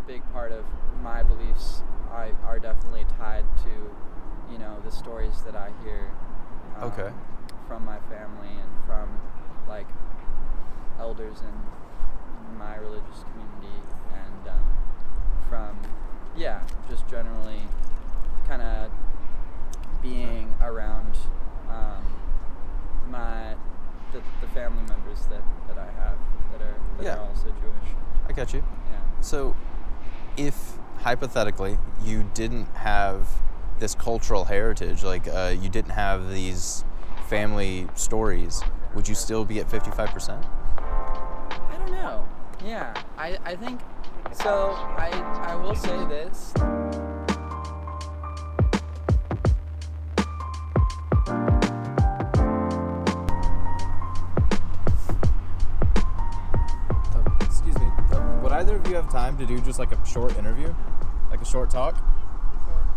big part of my beliefs are definitely tied to, the stories that I hear from my family and from, like, elders in my religious community, and from, just generally kind of being around the family members that I have that are also Jewish. I get you. Yeah. So, if hypothetically you didn't have this cultural heritage, like you didn't have these family stories, would you still be at 55%? I don't know. Yeah, I think so. I will say this. Excuse me. Would either of you have time to do just like a short interview, like a short talk?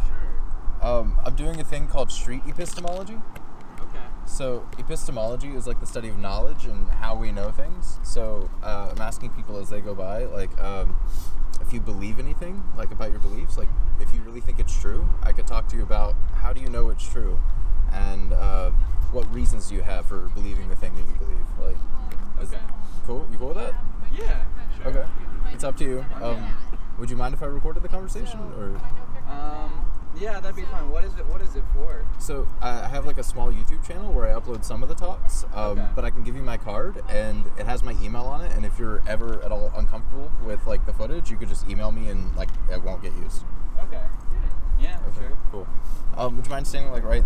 Sure. I'm doing a thing called Street Epistemology. Okay. So epistemology is like the study of knowledge and how we know things. So I'm asking people as they go by, like, if you believe anything, like about your beliefs, like if you really think it's true, I could talk to you about how do you know it's true, and what reasons do you have for believing the thing that you believe. Like, Okay. Cool? You cool with that? Yeah. Sure. Okay. It's up to you. Would you mind if I recorded the conversation, or? Yeah, that'd be fine. What is it for? So I have like a small YouTube channel where I upload some of the talks, but I can give you my card, and it has my email on it, and if you're ever at all uncomfortable with like the footage, you could just email me and like it won't get used. Okay. Yeah, Okay, sure. cool. Would you mind standing like right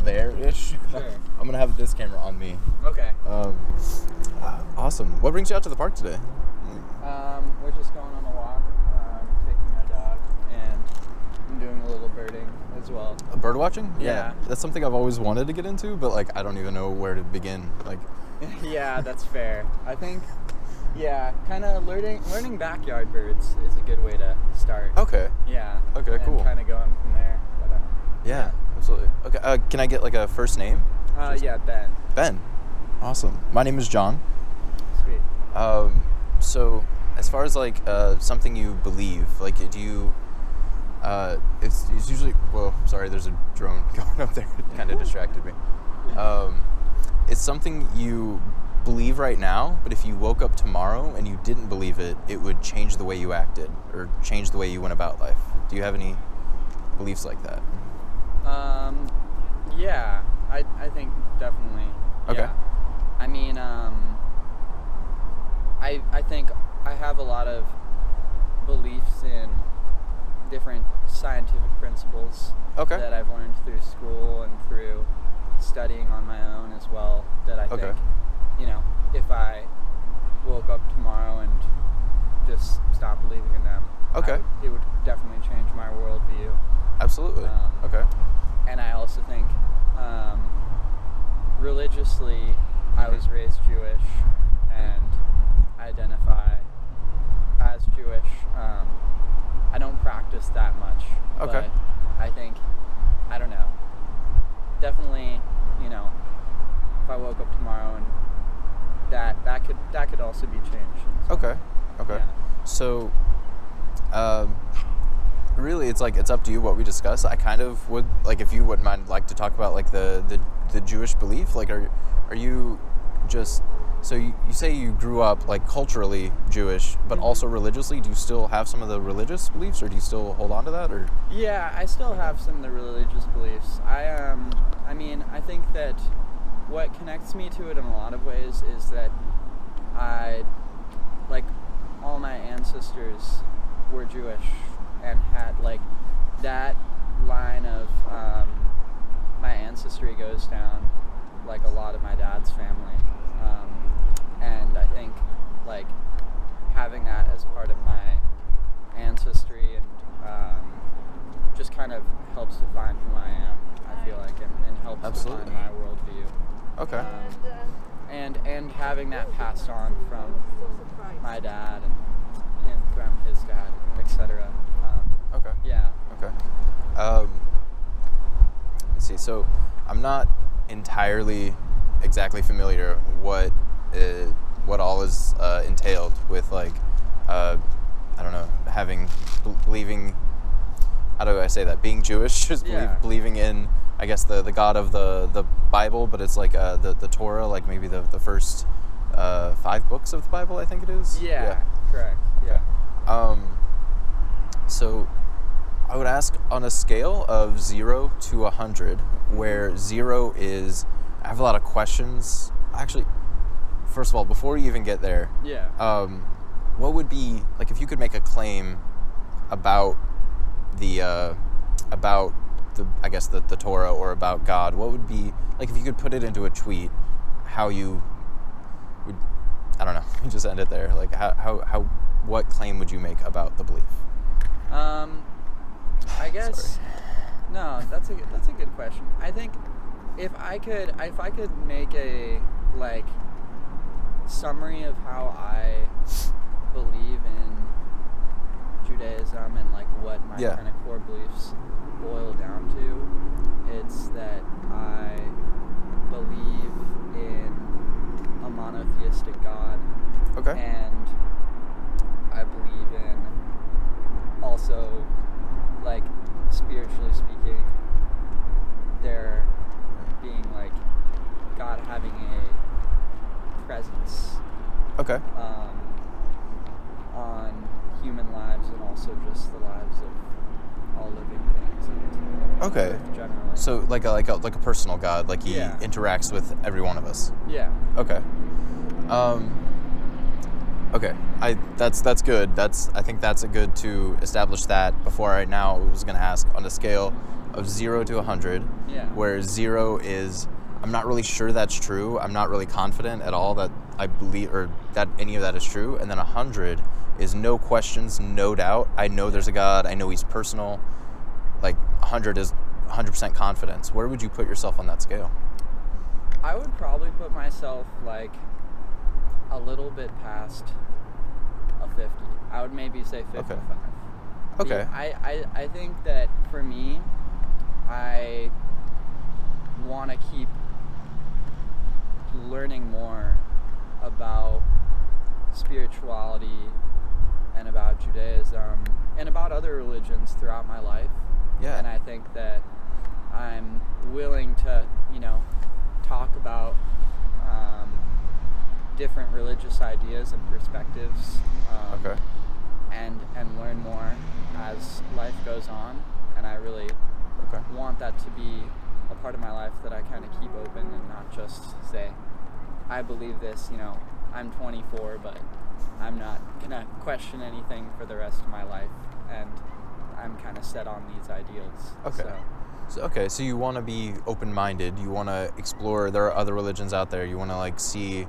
there-ish? Sure. I'm gonna have this camera on me. Okay. Awesome. What brings you out to the park today? We're just going on a walk, taking our dog, and I'm doing a little birding as well. Bird watching? Yeah. That's something I've always wanted to get into, but like I don't even know where to begin. Like. Yeah, that's fair. I think, kind of learning backyard birds is a good way to start. Okay. Yeah. Okay, and cool. kind of going from there. But, Yeah, absolutely. Okay, can I get like a first name? yeah, Ben. Ben. Awesome. My name is John. Sweet. So as far as like something you believe, like do you, it's usually, well, sorry, there's a drone going up there. It kind of distracted me. It's something you believe right now, but if you woke up tomorrow and you didn't believe it, it would change the way you acted or change the way you went about life. Do you have any beliefs like that? Yeah, I think definitely. Okay. Yeah. I mean, I think I have a lot of beliefs in different scientific principles that I've learned through school and through studying on my own as well, that I think, if I woke up tomorrow and just stopped believing in them, it would definitely change my worldview. Absolutely. Okay. And I also think religiously, I was raised Jewish and identify as Jewish. I don't practice that much. Okay. But I think, I don't know, definitely, if I woke up tomorrow and that could also be changed. So, Okay. Yeah. So, really, it's up to you what we discuss. I kind of would, like, if you wouldn't mind, like to talk about like the Jewish belief. Like, are you just, so you say you grew up like culturally Jewish, but also religiously. Do you still have some of the religious beliefs, or do you still hold on to that, or? Yeah, I still have some of the religious beliefs. I mean, I think that what connects me to it in a lot of ways is that all my ancestors were Jewish and had like that line of my ancestry goes down like a lot of my dad's family, and I think like having that as part of my ancestry and just kind of helps define who I am, I feel like, and helps Absolutely. define my worldview. Okay. And having that passed on from my dad and from his dad, etc. Okay. Yeah. Okay. Let's see. So I'm not entirely exactly familiar what all is entailed with like I don't know, having believing. How do I say that? Being Jewish, just believing in, I guess, the God of the Bible, but it's like the Torah, like maybe the first 5 books of the Bible, I think it is. Yeah. Correct. Yeah. So I would ask, on a scale of 0 to 100, where 0 is, I have a lot of questions. Actually, first of all, before you even get there, what would be, like, if you could make a claim about the I guess the Torah or about God, what would be, like, if you could put it into a tweet, how you would, I don't know, just end it there. Like, how what claim would you make about the belief? I guess. No, that's a good question. I think if I could make a like summary of how I believe in Judaism and like what my kind of core beliefs boil down to, it's that I believe in a monotheistic God. Okay. And I believe in also, like, spiritually speaking, there being like God having a presence on human lives and also just the lives of all living things and Earth generally. So like a personal God, like he interacts with every one of us. Yeah. Okay. Okay. That's good. I think that's a good to establish that. Before I now was going to ask, on a scale of 0 to 100, where 0 is, I'm not really sure that's true. I'm not really confident at all that I believe or that any of that is true. And then 100 is no questions, no doubt. I know there's a God. I know he's personal. Like 100 is 100% confidence. Where would you put yourself on that scale? I would probably put myself like a little bit past a 50. I would maybe say 55. Okay. I think that for me, I want to keep learning more about spirituality and about Judaism and about other religions throughout my life. Yeah. And I think that I'm willing to, talk about different religious ideas and perspectives and learn more as life goes on. And I really want that to be a part of my life that I kind of keep open and not just say, I believe this, I'm 24, but I'm not going to question anything for the rest of my life. And I'm kind of set on these ideals. So you want to be open-minded. You want to explore. There are other religions out there. You want to like see,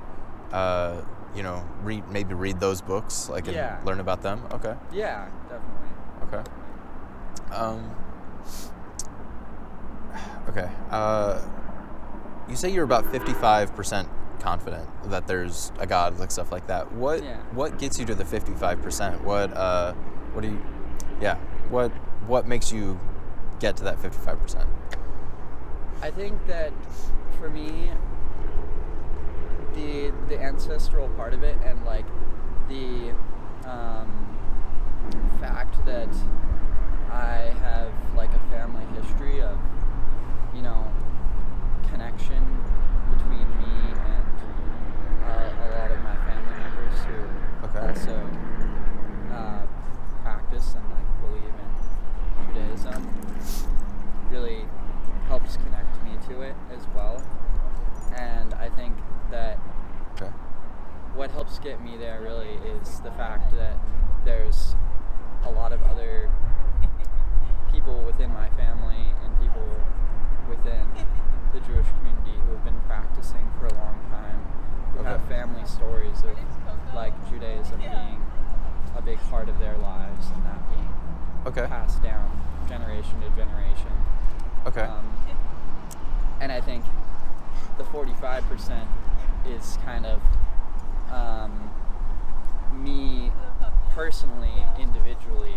read those books, like and learn about them. Okay. Yeah, definitely. Okay. You say you're about 55% confident that there's a God, like stuff like that. What gets you to the 55%? What makes you get to that 55%? I think that for me, the ancestral part of it and like the fact that I have like a family history of connection between me and a lot of my family members who also practice and like believe in Judaism really helps connect me to it as well. And I think that what helps get me there really is the fact that there's a lot of other people within my family and people within the Jewish community who have been practicing for a long time, who have family stories of like Judaism being a big part of their lives and that being passed down generation to generation. And I think the 45% is kind of me personally, individually,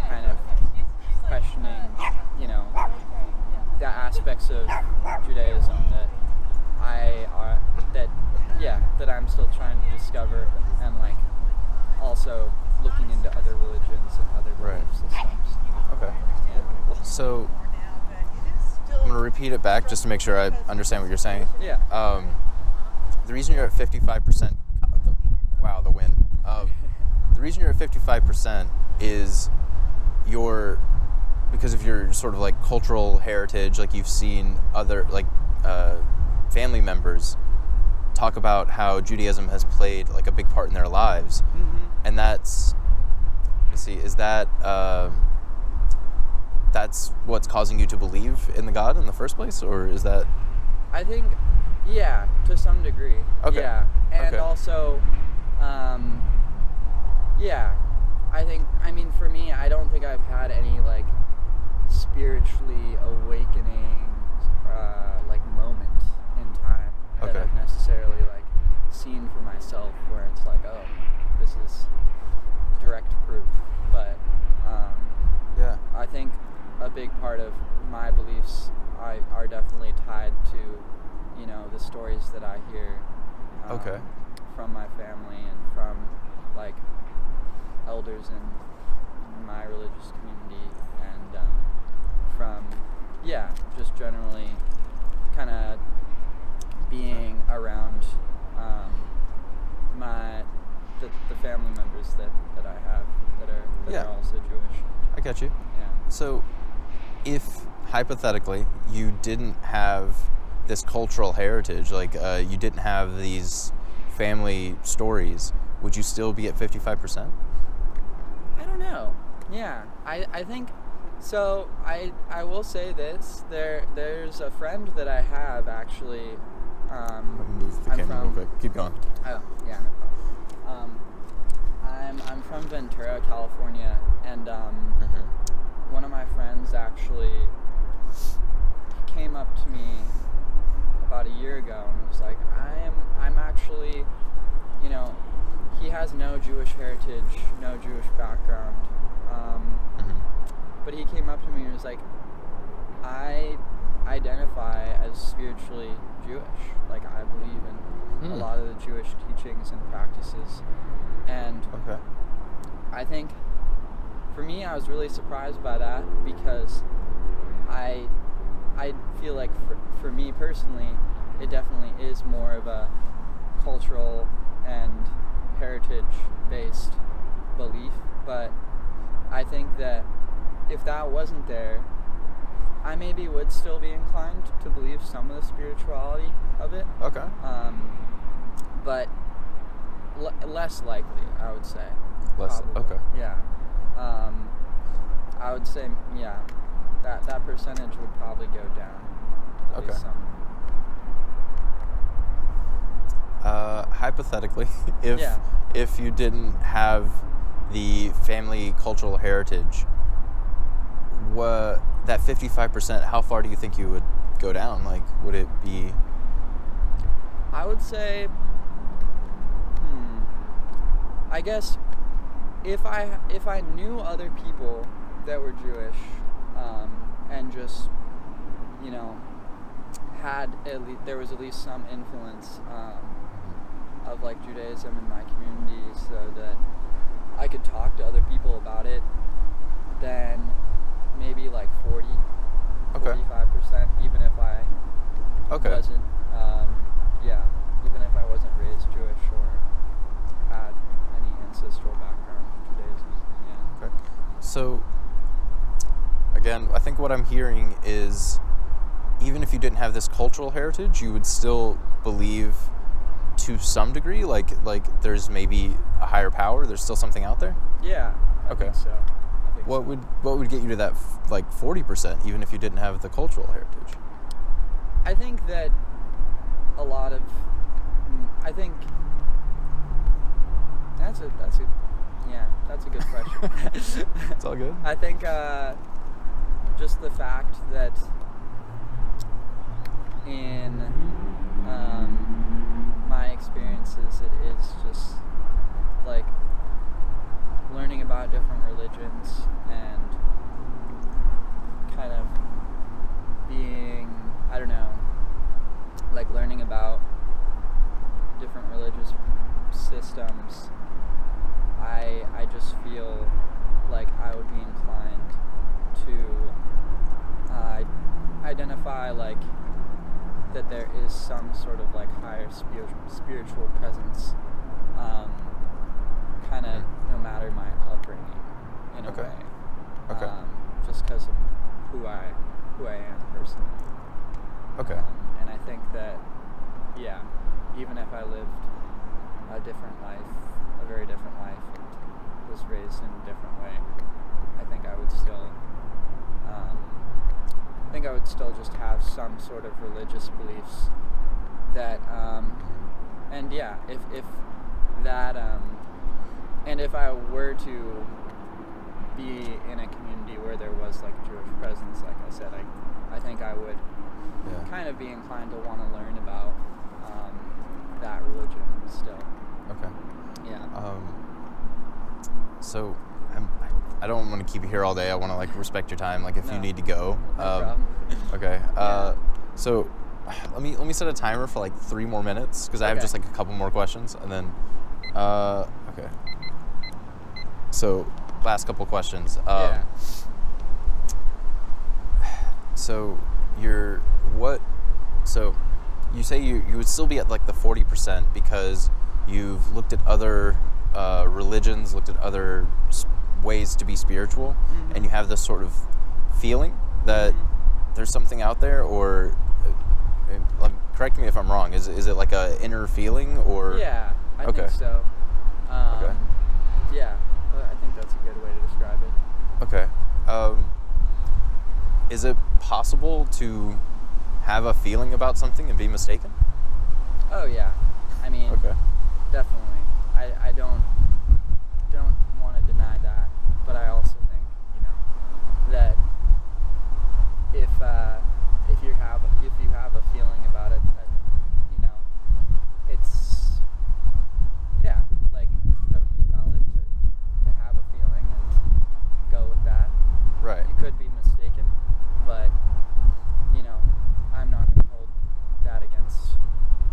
kind of questioning, the aspects of Judaism that I'm still trying to discover, and like also looking into other religions and repeat it back just to make sure I understand what you're saying? Yeah. The reason you're at 55%. Wow, the wind. The reason you're at 55% is because of your sort of like cultural heritage. Like you've seen other family members talk about how Judaism has played like a big part in their lives, and that's. Let's see. Is that? That's what's causing you to believe in the God in the first place, or is that? I think, yeah, to some degree. Okay. Yeah, and Okay. also, yeah, I mean, for me, I don't think I've had any like spiritually awakening, like moment in time that Okay. I've necessarily like seen for myself, where it's like, oh, this is direct proof. But Yeah. I think a big part of my beliefs are definitely tied to, you know, the stories that I hear Okay. from my family and from like elders in my religious community, and from just generally kind of being around the family members that I have that Yeah. are also Jewish. I get you. Yeah. So, if hypothetically you didn't have this cultural heritage, like you didn't have these family stories, would you still be at 55%? I don't know. Yeah, I think so. I will say this. There's a friend that I have actually. Move the I'm camera from- real quick. Keep going. Oh, yeah, no problem. I'm from Ventura, California, and one of my friends actually came up to me about a year ago and was like, I'm actually, you know, he has no Jewish heritage, no Jewish background, but he came up to me and was like, I identify as spiritually Jewish. Like, I believe in a lot of the Jewish teachings and practices. And Okay. I think, for me, I was really surprised by that, because I feel like for me personally, it definitely is more of a cultural and heritage-based belief. But I think that if that wasn't there, I maybe would still be inclined to believe some of the spirituality of it, Okay. but less likely, I would say. Less. Probably. Okay. Yeah. I would say, yeah, that percentage would probably go down. At least Okay. some. Hypothetically, Yeah. if you didn't have the family cultural heritage, that 55%, how far do you think you would go down? Like, would it be? I would say, I guess if I knew other people that were Jewish, and just, you know, there was at least some influence of like Judaism in my community, so that I could talk to other people about it, then maybe like 40, Okay. 45%, even if I Okay. wasn't, even if I wasn't raised Jewish or had any ancestral background in Judaism. Yeah. Okay. So, again, I think what I'm hearing is, even if you didn't have this cultural heritage, you would still believe to some degree, like there's maybe a higher power, there's still something out there? Yeah. I Okay. think so. I think What so. would get you to that like 40%, even if you didn't have the cultural heritage? I think that a lot of, I think that's a good question. It's all good. I think just the fact that in my experiences, it is just like learning about different religions and kind of being, I don't know, like learning about different religious systems. I just feel like I would be inclined to identify like that there is some sort of like higher spiritual presence, kind of no matter my upbringing, in a way. Okay. Just because of who I am personally. Okay. And I think that, yeah, even if I lived a different life, a very different life, and was raised in a different way, I think I would still just have some sort of religious beliefs that, and yeah, if that, and if I were to be in a community where there was like a Jewish presence, like I said, I think I would kind of be inclined to want to learn about that religion still. Okay. Yeah. So I don't want to keep you here all day. I want to like respect your time. Like if you need to go. No problem. Okay. So let me set a timer for like 3 more minutes because I have just like a couple more questions and then. Okay. So last couple questions. So So you say you would still be at like the 40% because you've looked at other religions, looked at other ways to be spiritual, and you have this sort of feeling that there's something out there, or correct me if I'm wrong. Is it like a inner feeling, or? Yeah, I think so. Okay. Yeah, I think that's a good way to describe it. Okay. Is it possible to have a feeling about something and be mistaken? Oh yeah, I mean, definitely. I don't want to deny that, but I also think, that if you have a feeling about it, that it's like totally valid to have a feeling and go with that. Right. You could be mistaken, but I'm not going to hold that against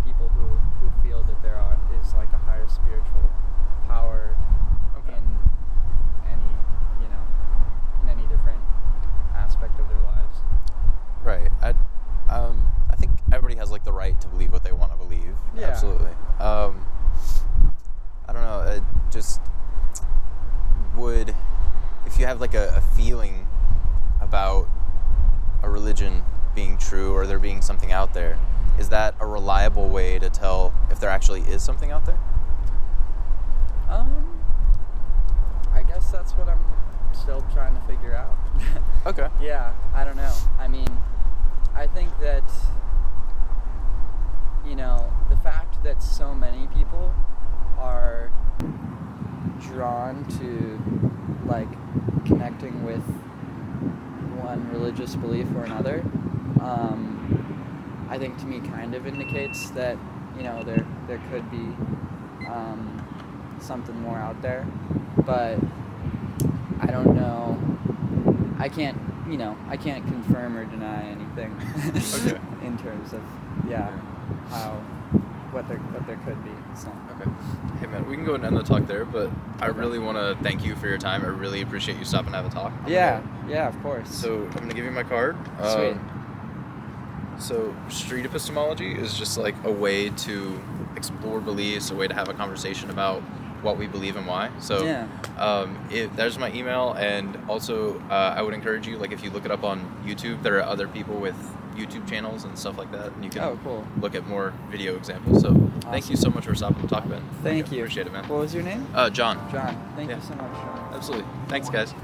people who feel that there is like a higher spiritual power in any different aspect of their lives. Right. I think everybody has like the right to believe what they want to believe. Yeah. Absolutely. I don't know. It just would, if you have like a feeling about a religion being true or there being something out there, is that a reliable way to tell if there actually is something out there? I guess that's what I'm still trying to figure out. Okay. Yeah, I don't know. I mean, I think that, the fact that so many people are drawn to, like, connecting with one religious belief or another, I think to me kind of indicates that, there could be something more out there, but I don't know. I can't confirm or deny anything in terms of what there could be. So. Okay. Hey man, we can go and end the talk there, but I really want to thank you for your time. I really appreciate you stopping to have a talk. Yeah, of course. So I'm gonna give you my card. Sweet. So Street Epistemology is just like a way to explore beliefs, a way to have a conversation about what we believe and why. So there's my email, and also I would encourage you, like if you look it up on YouTube, there are other people with YouTube channels and stuff like that, and you can look at more video examples. So thank you so much for stopping to talk about it. Thank you. Appreciate it, man. What was your name? John. John. Thank you so much, John. Absolutely. Thanks, guys.